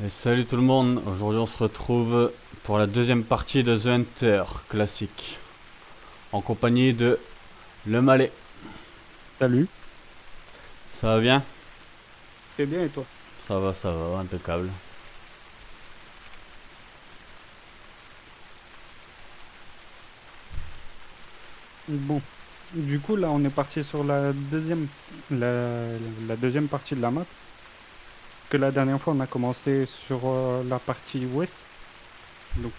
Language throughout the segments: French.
Et salut tout le monde, aujourd'hui on se retrouve pour la deuxième partie de The Hunter classique, en compagnie de Le Malais. Salut, Ça va bien? très bien et toi? Ça va, impeccable. Bon, du coup là on est parti sur la, la deuxième partie de la map. Que la dernière fois on a commencé sur la partie ouest. Donc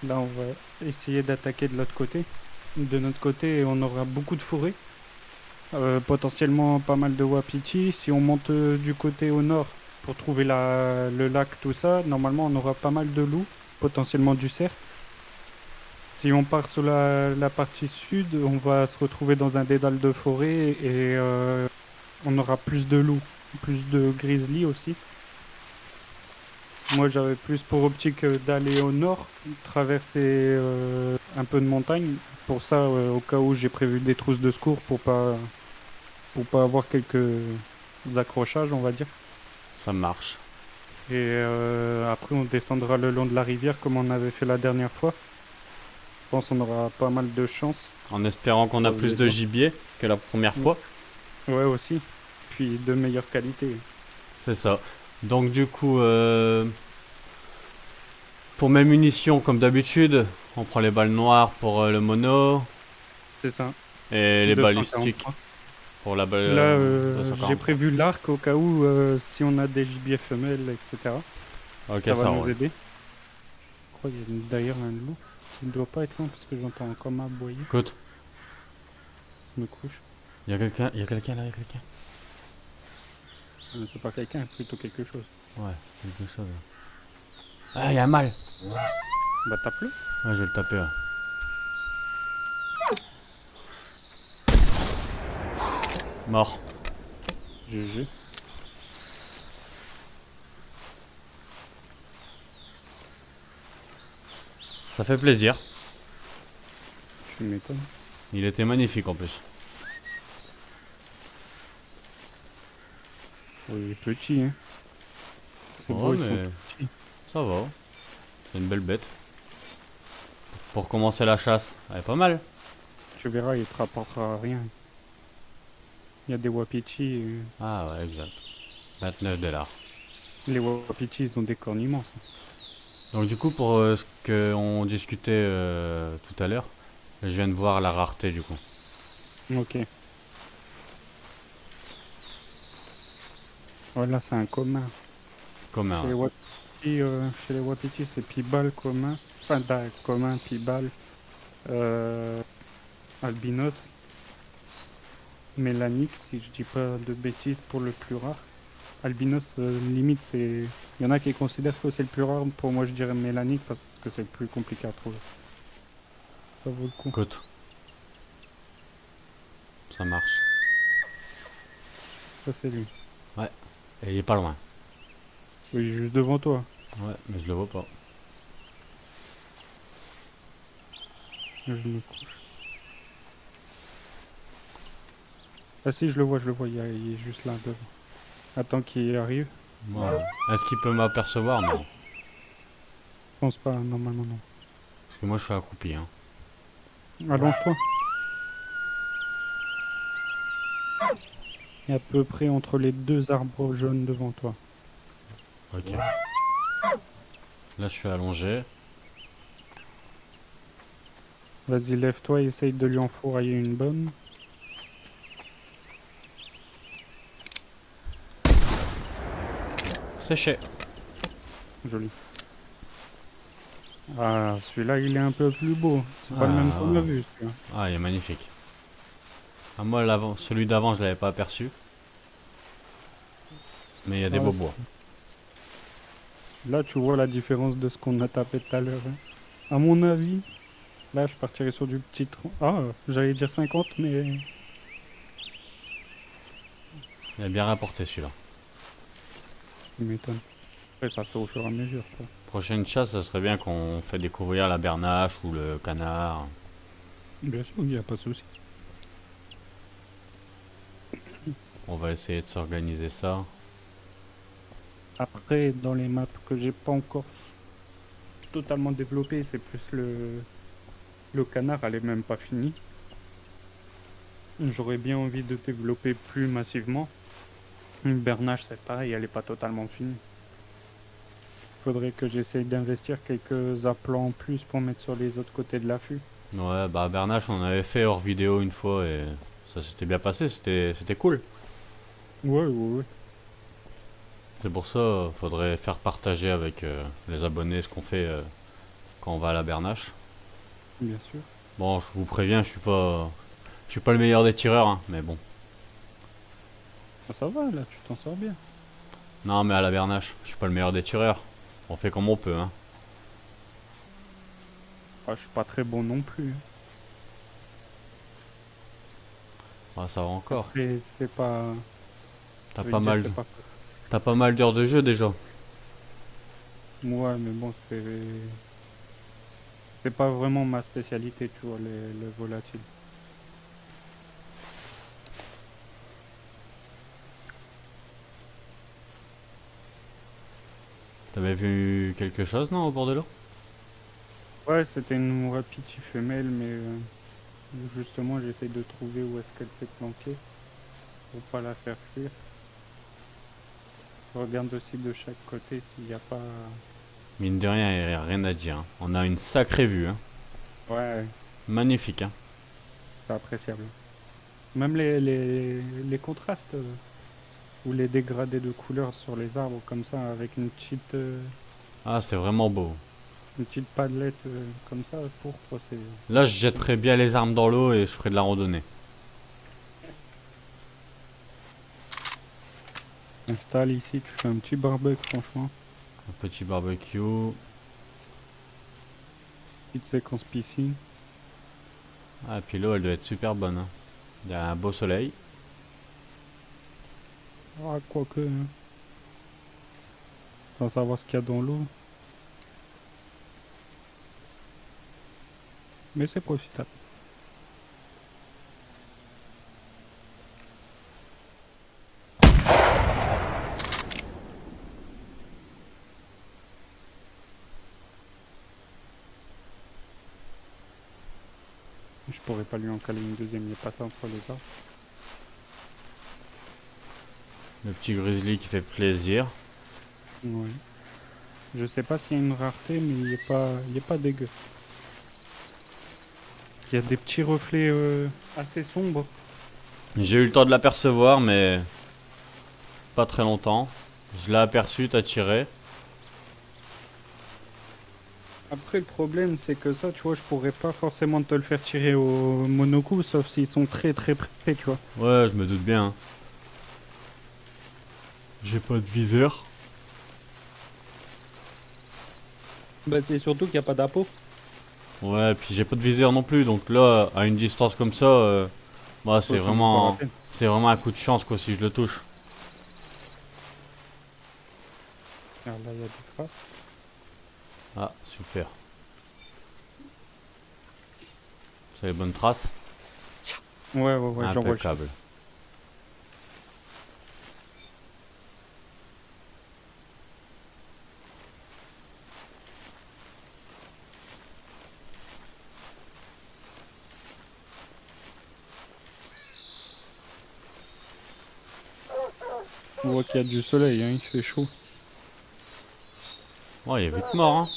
là on va essayer d'attaquer de l'autre côté. De notre côté on aura beaucoup de forêts, potentiellement pas mal de wapitis. Si on monte du côté au nord pour trouver le lac, tout ça, normalement on aura pas mal de loups, potentiellement du cerf. Si on part sur la partie sud, on va se retrouver dans un dédale de forêt et on aura plus de loups, plus de grizzlies aussi. Moi, j'avais plus pour optique d'aller au nord, traverser un peu de montagne. Pour ça, au cas où j'ai prévu des trousses de secours pour pas avoir quelques accrochages, on va dire. Ça marche. Et après, on descendra le long de la rivière comme on avait fait la dernière fois. Je pense qu'on aura pas mal de chance. En espérant qu'on a Croise plus les de doigts. gibier que la première Mm. fois. Ouais, aussi. Puis de meilleure qualité. C'est ça. Donc du coup, pour mes munitions comme d'habitude, on prend les balles noires pour le mono C'est ça, et les balistiques 243. pour la balle Là, j'ai 243. prévu l'arc au cas où si on a des gibiers femelles, etc. Ok, Ça va ça nous roule. aider. Je crois qu'il y a d'ailleurs un loup qui ne doit pas être loin parce que j'entends encore aboyer. Écoute, Je me couche. il y a quelqu'un là, il y a quelqu'un. C'est pas quelqu'un, plutôt quelque chose. Ouais, quelque chose. Ah, il y a un mâle. Bah tape-le. Ouais, je vais le taper là. Mort. GG. Ça fait plaisir. Tu m'étonnes. Il était magnifique en plus. Oh, il est petit, hein. C'est Oh, beau, ils sont mais tout petits. ça va. C'est une belle bête. Pour commencer la chasse, elle est pas mal. Tu verras, il te rapportera rien. Il y a des wapitis. Ah ouais, exact. 29 $. Les wapitis, ils ont des cornes immenses. Donc du coup, pour ce qu'on discutait tout à l'heure, je viens de voir la rareté du coup. Ok. Voilà, c'est un commun. Commun. Chez les Wapitis, c'est Pibal commun. Enfin, commun, Pibal, euh, albinos, mélanique, si je dis pas de bêtises pour le plus rare. Albinos, limite, c'est. Il y en a qui considèrent que c'est le plus rare. Pour moi, je dirais mélanique parce que c'est le plus compliqué à trouver. Ça vaut le coup. Côte, ça marche. Ça, c'est lui. Ouais. Et il est pas loin. Oui, juste devant toi. Ouais, mais je le vois pas. Je me couche. Ah si, je le vois, je le vois. Il est juste là devant. Attends qu'il arrive. Ouais. Est-ce qu'il peut m'apercevoir? Non. Je pense pas, normalement non. Parce que moi je suis accroupi. Hein. Allonge-toi. Et à peu près entre les deux arbres jaunes devant toi. Ok. Là je suis allongé. Vas-y, lève-toi et essaye de lui enfourailler une bonne. Séché. Joli. Ah, celui-là, il est un peu plus beau. C'est pas le même qu'on a Ah, vu, celui-là. ah, il est magnifique. Ah, moi, celui d'avant, je l'avais pas aperçu. Mais il y a des Ah, beaux bois. là, tu vois la différence de ce qu'on a tapé tout à l'heure, hein. À mon avis, là, je partirais sur du petit tronc. Ah, j'allais dire 50, mais Il a bien rapporté celui-là. tu m'étonnes. Après, ça se fait au fur et à mesure, quoi. Prochaine chasse, ça serait bien qu'on fait découvrir la bernache ou le canard. Bien sûr, il n'y a pas de souci. On va essayer de s'organiser ça. Après, dans les maps que j'ai pas encore totalement développées, c'est plus le canard, elle est même pas finie. J'aurais bien envie de développer plus massivement. Une Bernache, c'est pareil, elle est pas totalement finie. Faudrait que j'essaye d'investir quelques aplats en plus pour mettre sur les autres côtés de l'affût. Ouais, bah Bernache, on avait fait hors vidéo une fois et ça s'était bien passé, c'était cool. Ouais, ouais, ouais, C'est pour ça, faudrait faire partager avec les abonnés ce qu'on fait quand on va à la Bernache. bien sûr. Bon, je vous préviens, je suis pas le meilleur des tireurs, hein, mais bon. Ah, ça va, là, tu t'en sors bien. Non, mais à la Bernache, je suis pas le meilleur des tireurs. On fait comme on peut, hein. Ah, je suis pas très bon non plus, hein. Ah, ça va encore. Après, c'est pas... T'as Je veux pas dire, mal, c'est pas... t'as pas mal d'heures de jeu déjà. Ouais, mais bon, c'est... C'est pas vraiment ma spécialité, tu vois, le volatile. T'avais vu quelque chose, non, au bord de l'eau? Ouais, c'était une wapiti femelle, mais justement, j'essaye de trouver où est-ce qu'elle s'est planquée pour pas la faire fuir. Je regarde aussi de chaque côté s'il n'y a pas... Mine de rien, il y a rien à dire, hein. On a une sacrée vue, hein. Ouais, Magnifique, hein. c'est appréciable. Même les contrastes ou les dégradés de couleurs sur les arbres comme ça, avec Ah, c'est vraiment beau. une petite palette comme ça, pourpre, c'est... Là, je jetterais bien les armes dans l'eau et je ferais de la randonnée. Installe ici, tu fais un petit barbecue, franchement. Un petit barbecue. Petite séquence piscine. Ah, et puis l'eau, elle doit être super bonne, hein. Il y a un beau soleil. Ah, quoique, hein. Sans savoir ce qu'il y a dans l'eau. Mais c'est profitable. Je pourrais pas lui en caler une deuxième, il est passé entre les arbres. Le petit grizzly qui fait plaisir. Ouais. Je sais pas s'il y a une rareté, mais il est pas dégueu. Il y a des petits reflets assez sombres. J'ai eu le temps de l'apercevoir, mais pas très longtemps. Je l'ai aperçu, t'as tiré. Après, le problème, c'est que ça, tu vois, je pourrais pas forcément te le faire tirer au monocoup, sauf s'ils sont très très près, tu vois. Ouais, je me doute bien, hein. J'ai pas de viseur. Bah, c'est surtout qu'il n'y a pas d'appôt. Ouais, puis j'ai pas de viseur non plus, donc là, à une distance comme ça, bah, Ouais, ça en vaut pas la peine. c'est vraiment un coup de chance, quoi, si je le touche. Regarde, là, il y a des traces. Ah, super. C'est les bonnes traces. Ouais, ouais, ouais, j'en vois le Impeccable. On voit qu'il y a du soleil, hein, il fait chaud. Ouais, il est vite mort, hein.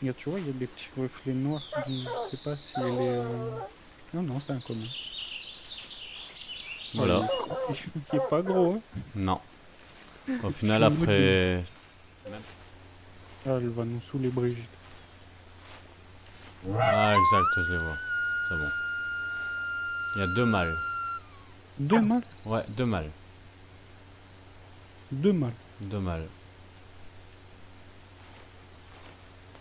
Regarde, tu vois, il y a des petits reflets noirs. Je sais pas si elle est. Non, non, c'est un commun. Oh, Voilà. il est pas gros, hein. Non. Au Je suis final, en mode de- après. Ah, elle va nous saouler, Brigitte. Ah, exact, je les vois. C'est bon. Il y a deux mâles. Deux mâles? Ouais, deux mâles. Deux mâles. Deux mâles.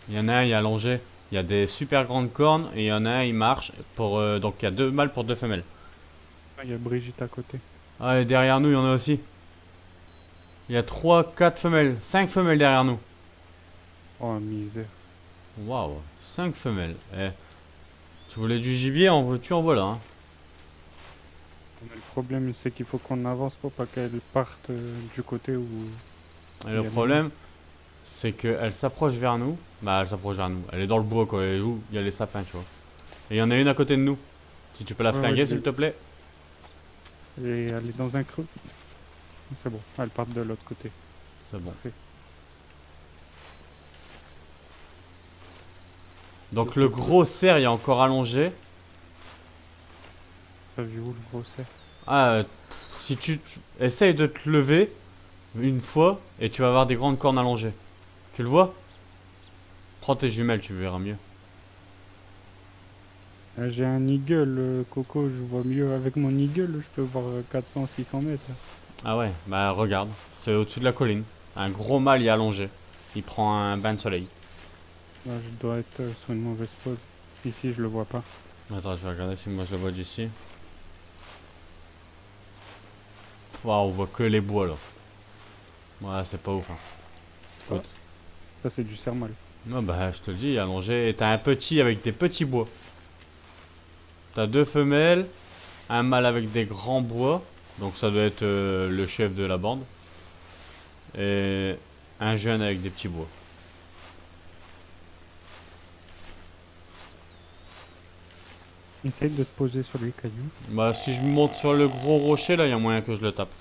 Il y en a un, il est allongé. Il y a des super grandes cornes et il y en a un, il marche. Donc il y a deux mâles pour deux femelles. Ah, il y a Brigitte à côté. Ah, et derrière nous, il y en a aussi. Il y a trois, quatre femelles. Cinq femelles derrière nous. Oh, misère. Waouh, cinq femelles. Eh, tu voulais du gibier, tu en voilà, hein. Mais le problème, c'est qu'il faut qu'on avance pour pas qu'elle parte du côté où Et il le y a problème, c'est qu'elle s'approche vers nous. Bah, elle s'approche vers nous. Elle est dans le bois, quoi. Et où il y a les sapins, tu vois. Et il y en a une à côté de nous. Si tu peux la Ouais, ouais, flinguer, s'il te plaît. et elle est dans un creux. C'est bon, elle part de l'autre côté. C'est bon. Parfait. Donc le gros cerf, il est encore allongé. T'as vu où le gros cerf? Ah, si tu essayes de te lever une fois, et tu vas avoir des grandes cornes allongées. Tu le vois? Prends tes jumelles, tu verras mieux. J'ai un eagle, Coco, je vois mieux avec mon eagle, je peux voir 400-600 mètres. Ah ouais, bah regarde. C'est au-dessus de la colline. Un gros mâle y est allongé. Il prend un bain de soleil. Là, je dois être sur une mauvaise pose. Ici, je le vois pas. Attends, je vais regarder si moi je le vois d'ici. Waouh, on voit que les bois là. Ouais, c'est pas ouf. Hein. Écoute. Ça, c'est du cerf mâle. Non, bah je te le dis, il est allongé. Et t'as un petit avec des petits bois. T'as deux femelles, un mâle avec des grands bois. Donc ça doit être le chef de la bande. Et un jeune avec des petits bois. Essaye de te poser sur les cailloux. Bah si je monte sur le gros rocher là, il y a moyen que je le tape.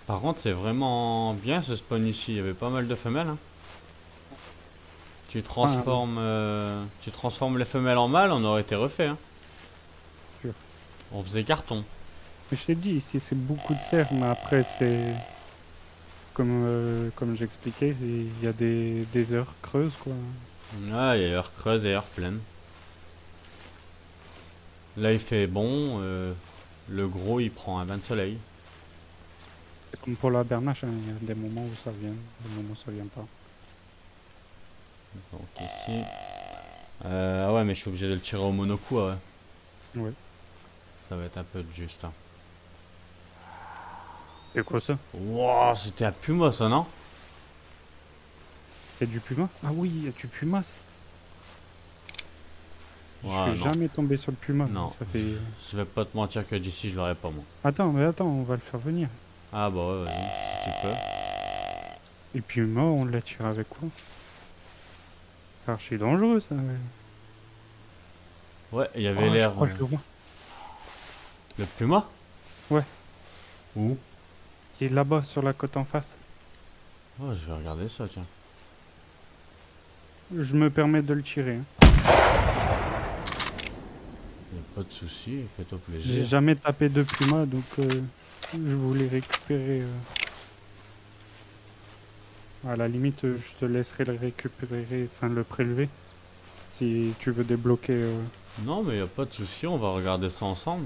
Par contre, c'est vraiment bien ce spawn ici. Il y avait pas mal de femelles. Hein. Tu transformes les femelles en mâles, on aurait été refait. Hein. Sûr. On faisait carton. Mais je t'ai dit, ici, c'est beaucoup de cerfs, mais après, c'est... Comme j'expliquais, il y a des heures creuses, quoi. Ouais, il y a heure creuse et heure pleine. Là, il fait bon. Le gros, il prend un bain de soleil. C'est comme pour la bernache, hein, il y a des moments où ça vient, des moments où ça vient pas. Donc ici. Ah ouais, mais je suis obligé de le tirer au monocoup. Ah ouais. Ouais. Ça va être un peu juste. Hein. C'est quoi ça? Wow, c'était un puma ça, non? Il y a du puma? Ah oui, il y a du puma. Je Ouais, suis non. jamais tombé sur le puma. Non. Ça fait... Je vais pas te mentir que d'ici, je l'aurais pas, moi. Attends, mais attends, on va le faire venir. Ah bah ouais, vas-y, si tu peux. Et puma, on l'a tiré avec quoi? C'est archi dangereux, ça. Ouais, il y avait Oh, je l'air. crois que je le vois. Le puma? Ouais. Où? Il est là-bas, sur la côte en face. Oh, je vais regarder ça, tiens. Je me permets de le tirer. Hein. Y a pas de souci, fais-toi J'ai plaisir. jamais tapé de puma, donc je voulais récupérer. À la limite, je te laisserai le récupérer, enfin le prélever, si tu veux débloquer. Non, mais y a pas de souci, on va regarder ça ensemble.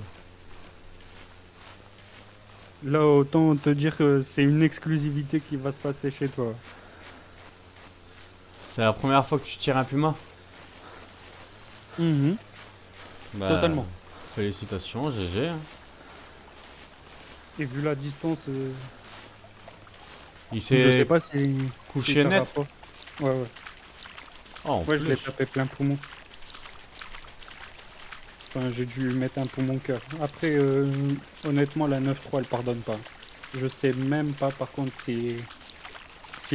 Là, autant te dire que c'est une exclusivité qui va se passer chez toi. C'est la première fois que tu tires un puma? Bah, Totalement. félicitations, GG. Hein. Et vu la distance, Il je sais s'est pas si couché ça net. rapporte. Ouais, ouais. Oh, en Ouais, je l'ai plus. tapé plein poumon. Enfin, j'ai dû mettre un poumon cœur. Après, honnêtement, la 9-3, elle pardonne pas. Je sais même pas, par contre, si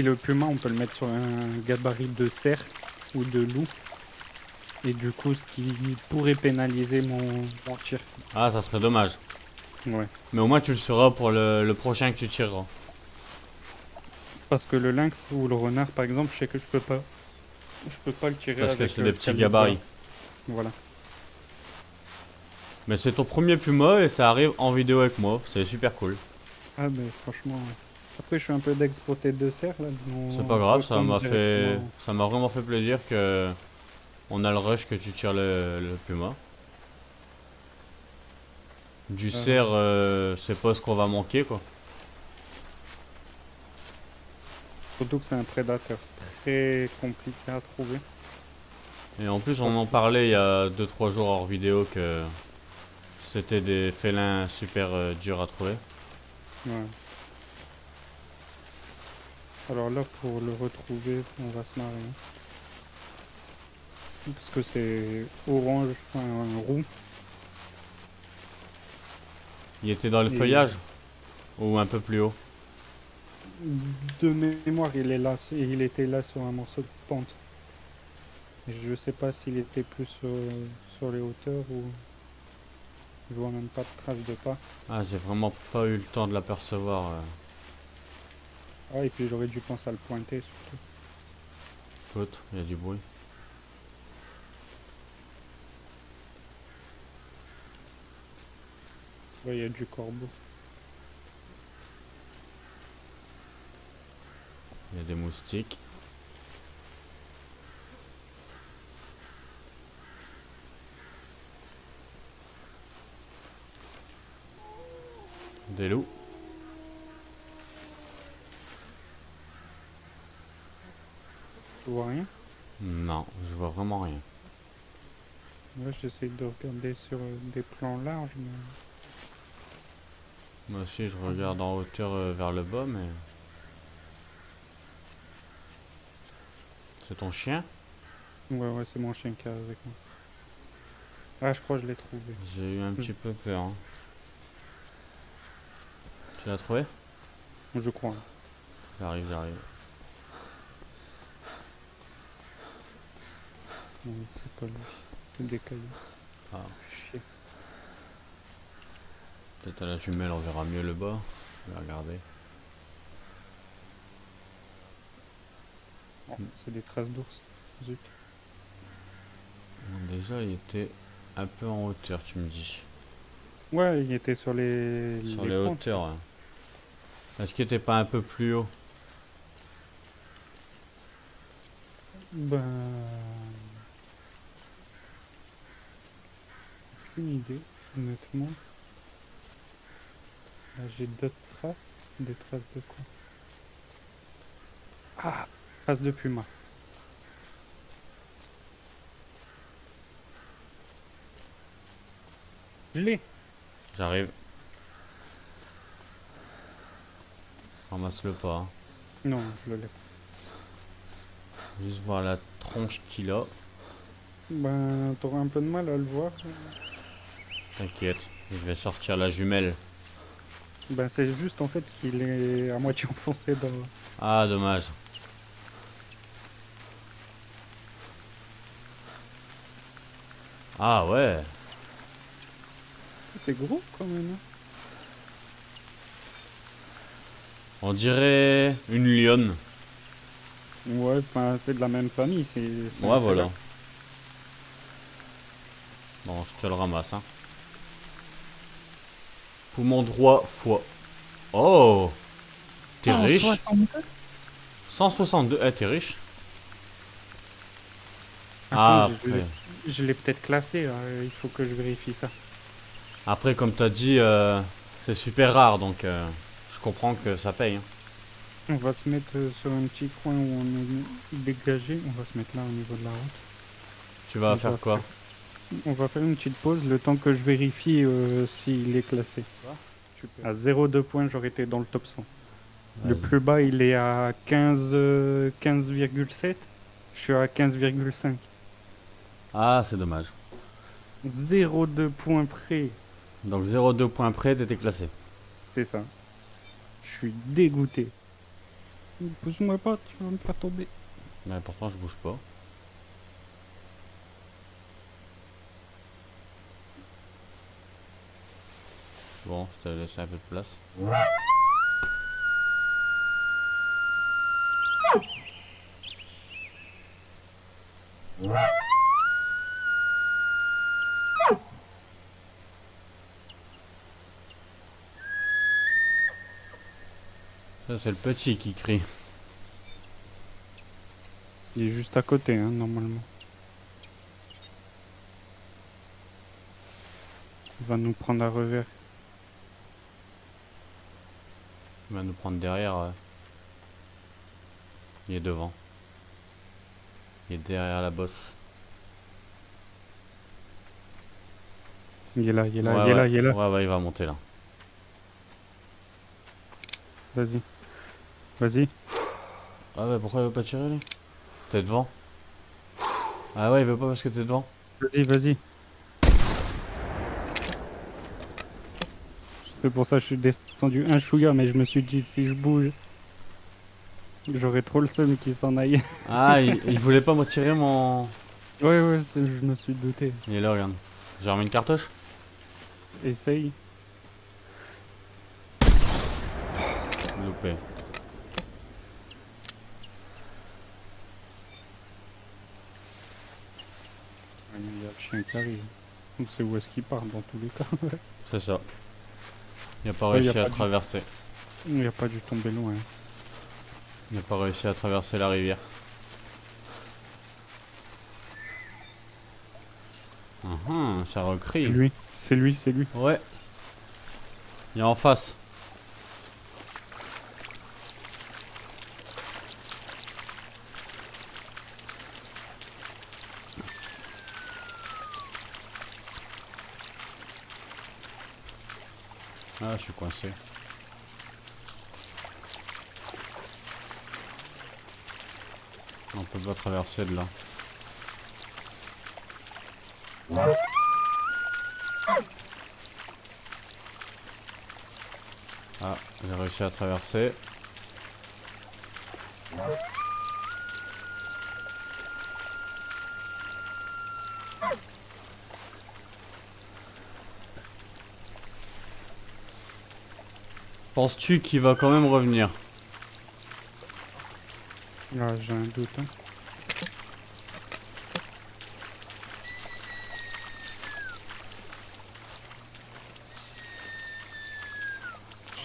le puma, on peut le mettre sur un gabarit de cerf ou de loup. Et du coup, ce qui pourrait pénaliser mon tir. Ah, ça serait dommage. Ouais. Mais au moins, tu le sauras pour le prochain que tu tireras. Parce que le lynx ou le renard, par exemple, je sais que je peux pas. Je peux pas le tirer Parce que avec c'est des le petits calibre. gabarits. Voilà. Mais c'est ton premier puma et ça arrive en vidéo avec moi. C'est super cool. Ah, mais franchement. Après, je suis un peu d'exploiter de cerf là. C'est pas grave, ça autant m'a fait. directement- Ça m'a vraiment fait plaisir que. On a le rush que tu tires le puma. Du cerf, c'est pas ce qu'on va manquer quoi. Surtout que c'est un prédateur très compliqué à trouver. Et en plus, on en parlait il y a 2-3 jours hors vidéo que c'était des félins super durs à trouver. Ouais. Alors là, pour le retrouver, on va se marrer. Hein. Parce que c'est orange, enfin roux. Il était dans le Et feuillage? Ou un peu plus haut? de mémoire, il est là, il était là sur un morceau de pente. Et je sais pas s'il était plus sur les hauteurs ou je vois même pas de traces de pas. Ah, j'ai vraiment pas eu le temps de l'apercevoir. Ah, et puis j'aurais dû penser à le pointer surtout. Écoute, il y a du bruit. Ouais, il y a du corbeau. Il y a des moustiques. Des loups. Tu vois rien? Non, je vois vraiment rien. Là, j'essaie de regarder sur des plans larges, mais Moi aussi, je regarde en hauteur vers le bas, mais... C'est ton chien? ouais, c'est mon chien qui est avec moi. Ah, je crois que je l'ai trouvé. J'ai eu un petit peu peur. Hein. Tu l'as trouvé? Je crois. J'arrive, j'arrive. Non, c'est pas lui. C'est des cailloux. Ah, Chier. peut-être à la jumelle, on verra mieux le bas. Je vais regarder. Oh, c'est des traces d'ours. Zut. Bon, déjà, il était un peu en hauteur, tu me dis. Ouais, il était sur Sur les les pentes. hauteurs. Hein. Est-ce qu'il était pas un peu plus haut? Ben. Aucune idée, honnêtement. Là, j'ai d'autres traces. Des traces de quoi? Ah! Traces de puma. Je l'ai! J'arrive. Ramasse-le pas. Hein. Non, je le laisse. Juste voir la tronche qu'il a. Ben, t'auras un peu de mal à le voir. T'inquiète, je vais sortir la jumelle. Ben, c'est juste en fait qu'il est à moitié enfoncé dans. Ah, dommage. Ah ouais. C'est gros quand même. Hein. On dirait une lionne. Ouais, enfin, c'est de la même famille. C'est Ouais, un voilà. cheval. Bon, je te le ramasse. Hein. Poumon droit, foie. Oh, t'es riche. 162. 162. Eh, t'es riche. Attends, Ah, après. je l'ai peut-être classé. Là. Il faut que je vérifie ça. Après, comme t'as dit, c'est super rare, donc je comprends que ça paye. Hein. On va se mettre sur un petit coin où on est dégagé. On va se mettre là au niveau de la route. Tu vas faire quoi? On va faire une petite pause le temps que je vérifie s'il est classé. Super. À 0,2 points, j'aurais été dans le top 100. Le Vas-y. plus bas, il est à 15, 15,7. Je suis à 15,5. Ah, c'est dommage. 0,2 points près. Donc 0,2 points près, t'étais classé. C'est ça. Je suis dégoûté. Pousse-moi pas, tu vas me faire tomber. Mais pourtant, je bouge pas. Bon, je t'ai laissé un peu de place. Ça, c'est le petit qui crie. Il est juste à côté, hein, normalement. Il va nous prendre à revers. Il va nous prendre derrière. Il est devant. Il est derrière la bosse. Il est là, il est là, Ouais, il est ouais. là, il est là. Ouais, il va monter là. Vas-y. Vas-y. Ah ouais, pourquoi il veut pas tirer lui? T'es devant? Ah ouais, il veut pas parce que t'es devant. Vas-y, vas-y. C'est pour ça que je suis descendu un chouïa, mais je me suis dit si je bouge, j'aurais trop le seum qu'il s'en aille. Ah, il voulait pas me tirer mon... Ouais, ouais, je me suis douté. Il est là, regarde. J'ai remis une cartouche. Essaye. Loupé. Il y a le chien qui arrive. On sait où est-ce qu'il part dans tous les cas. C'est ça. Il a pas Ouais, réussi à traverser. Il n'y a pas dû tomber loin. Il a pas réussi à traverser la rivière. Ça C'est recrie. lui, c'est lui, c'est lui. Ouais. Il est en face. Ah, je suis coincé. On peut pas traverser de là. Ah, j'ai réussi à traverser. Penses-tu qu'il va quand même revenir? Ah, j'ai un doute. Hein.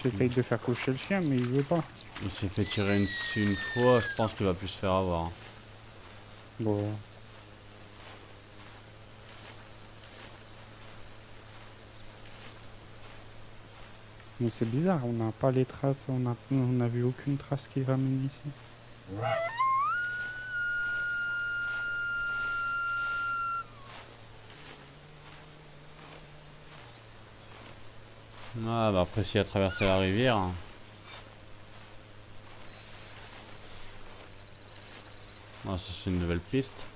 J'essaye de faire coucher le chien, mais il veut pas. Il s'est fait tirer une fois, je pense qu'il va plus se faire avoir. Bon. Mais c'est bizarre, on n'a pas les traces, on a vu aucune trace qui ramène ici. Ah bah après s'il a traversé la rivière. Ah, ça c'est une nouvelle piste.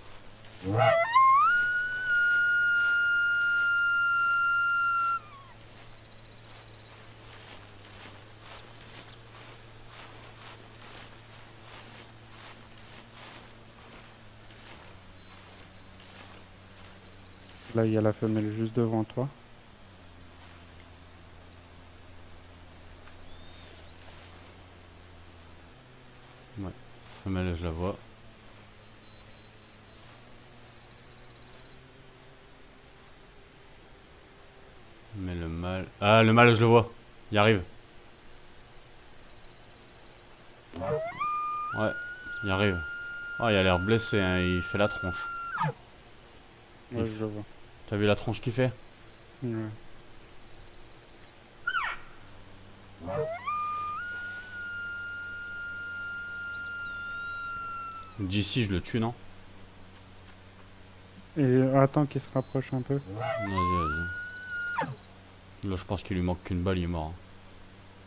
Là, il y a la femelle juste devant toi. Ouais, femelle je la vois. Mais le mâle... Ah le mâle je le vois. Il arrive. Ouais, il arrive. Oh il a l'air blessé, hein. Il fait la tronche. Ouais, je le vois. T'as vu la tronche qu'il fait? Ouais. D'ici je le tue, non? Et attends qu'il se rapproche un peu. Vas-y, vas-y. Là je pense qu'il lui manque qu'une balle, il est mort.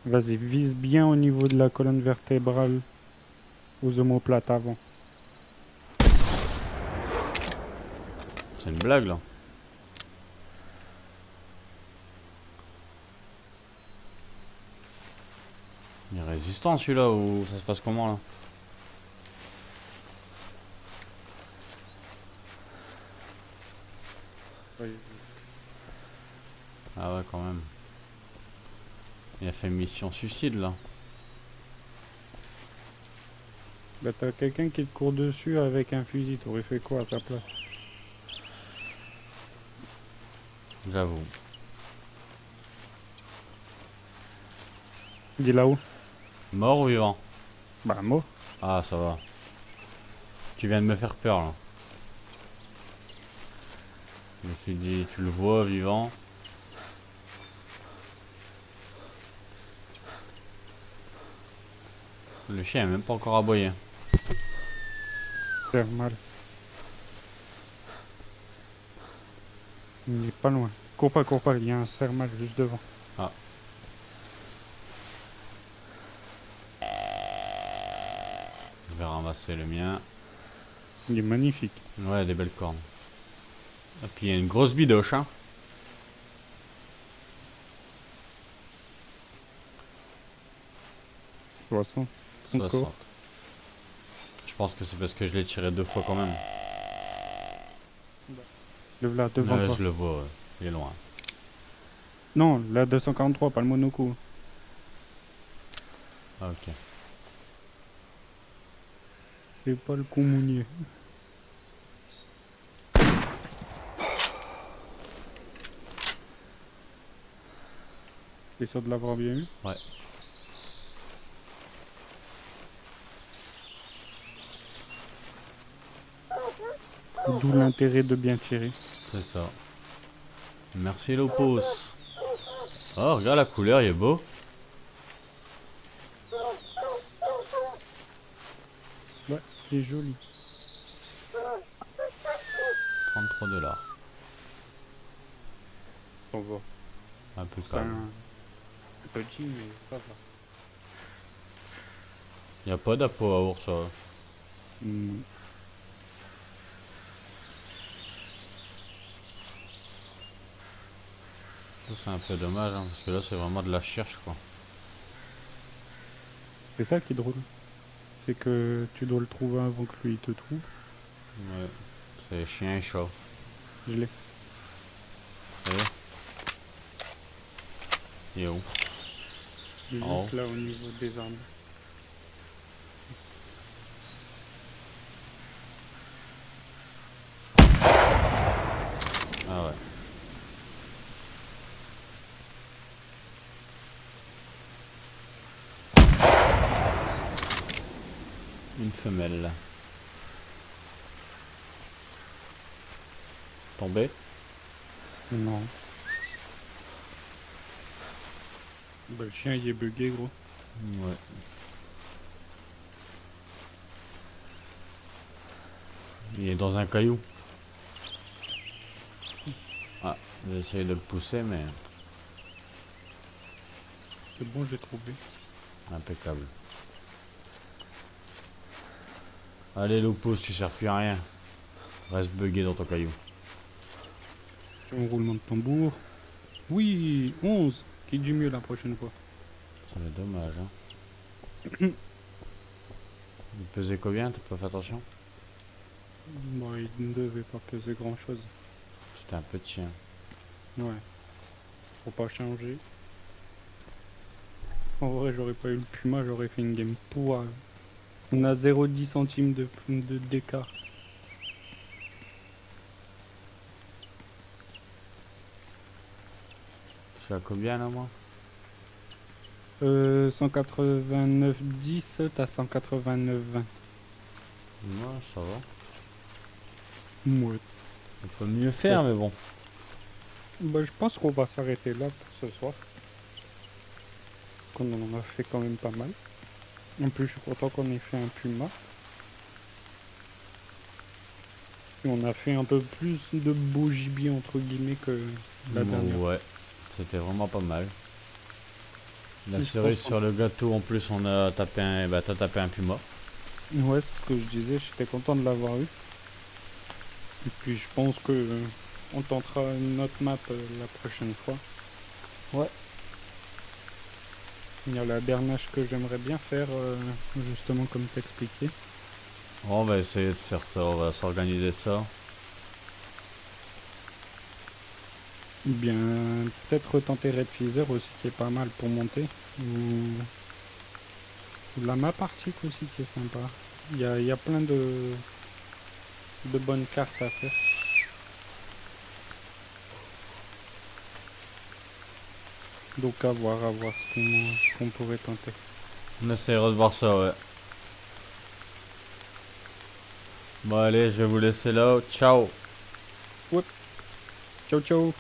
Vas-y, vise bien au niveau de la colonne vertébrale aux omoplates avant. C'est une blague là. Il est résistant celui-là ou ça se passe comment là? Oui. Ah ouais quand même. Il a fait mission suicide là. Bah t'as quelqu'un qui te court dessus avec un fusil, t'aurais fait quoi à sa place? J'avoue. Il est là-haut. Mort ou vivant? Bah mort. Ah ça va. Tu viens de me faire peur là. Je me suis dit tu le vois vivant. Le chien est même pas encore aboyé. Faire mal. Il est pas loin. Cours pas, il y a un serre-mal juste devant. Ah. Je vais ramasser le mien. Il est magnifique. Ouais, des belles cornes. Et puis il y a une grosse bidoche, hein. 60. 60. Encore. Je pense que c'est parce que je l'ai tiré 2 fois quand même. Le là, devant Ouais, toi. je le vois, ouais. Il est loin. Non, la 243, pas le monoco. Ah, ok. C'est pas le coup mounier. T'es sûr de l'avoir bien eu? Ouais. D'où l'intérêt de bien tirer. C'est ça. Merci l'opos. Oh, regarde la couleur, il est beau. Ouais, il est joli. 33 $. Ça va. Un peu C'est calme. un petit, mais ça va. Il n'y a pas d'appôt à ours, ça. Hmm. Ça, c'est un peu dommage, hein, parce que là, c'est vraiment de la cherche, quoi. C'est ça qui est drôle. C'est que tu dois le trouver avant que lui il te trouve. Ouais. C'est chien et chat. Je l'ai. Vous voyez? Il est où? Il est Oh. juste là au niveau des arbres. Ah ouais. Une femelle. Tombé? Non. Bah, le chien il est bugué gros. Ouais. Il est dans un caillou. Ah, j'ai essayé de le pousser, mais C'est bon, j'ai trouvé. impeccable. Allez, l'opos, tu sers plus à rien. Reste bugué dans ton caillou. Un roulement de tambour. Oui, 11. Qui dit mieux la prochaine fois. Ça fait dommage, hein. Il pesait combien? T'as pas fait attention? Bon, il ne devait pas peser grand chose. C'était un petit chien. Ouais. Faut pas changer. En vrai, j'aurais pas eu le Puma, j'aurais fait une game pourrave. On a 0,10 centimes d'écart. Je suis à combien là, moi? 189,10, t'as 189,20. Ouais, ça va. Ouais. On peut mieux faire, mais bon. Bah, je pense qu'on va s'arrêter là pour ce soir. Qu'on en a fait quand même pas mal. En plus, je suis content qu'on ait fait un Puma. Et on a fait un peu plus de beau gibier entre guillemets que la dernière. Ouais, c'était vraiment pas mal. La Je cerise pense sur le gâteau, en plus, on a tapé un. Bah, t'as tapé un puma. Ouais, c'est ce que je disais, j'étais content de l'avoir eu. Et puis je pense que on tentera une autre map la prochaine fois. Ouais. Il y a la bernache que j'aimerais bien faire, justement comme t'expliquais. On va essayer de faire ça, on va s'organiser ça. Ou bien peut-être tenter Red Feather aussi qui est pas mal pour monter. Ou la map arctique aussi qui est sympa. Il y a plein de bonnes cartes à faire. Donc à voir ce qu'on pourrait tenter. On essaiera de voir ça, ouais. Bon, allez, je vais vous laisser là. Ciao! Ciao ciao.